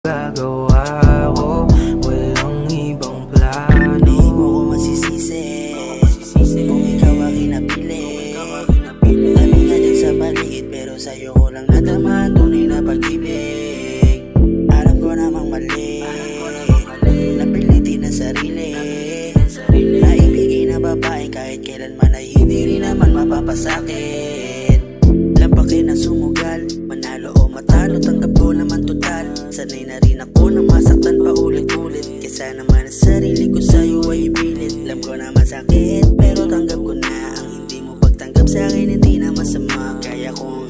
gagawa ko, walang ibang plano. Di mo ko masisisi kung ikaw ang kinapili. Dami nga dyan sa paligid, pero sa'yo ko lang nadama ang tunay na pag-ibig. Alam ko namang mali, napilitin ang sarili, naibigay na babae kahit kailanman ay hindi rin naman mapapasakit. Lampakin ang sumugal, manalo o matalo, tanggap ko naman total. Sanay na rin ako nang masaktan pa ulit-ulit, kesa naman ang sarili ko sa'yo ay ipilit. Alam ko na masakit, pero tanggap ko na ang hindi mo pagtanggap sa'kin, hindi na masama. Kaya kung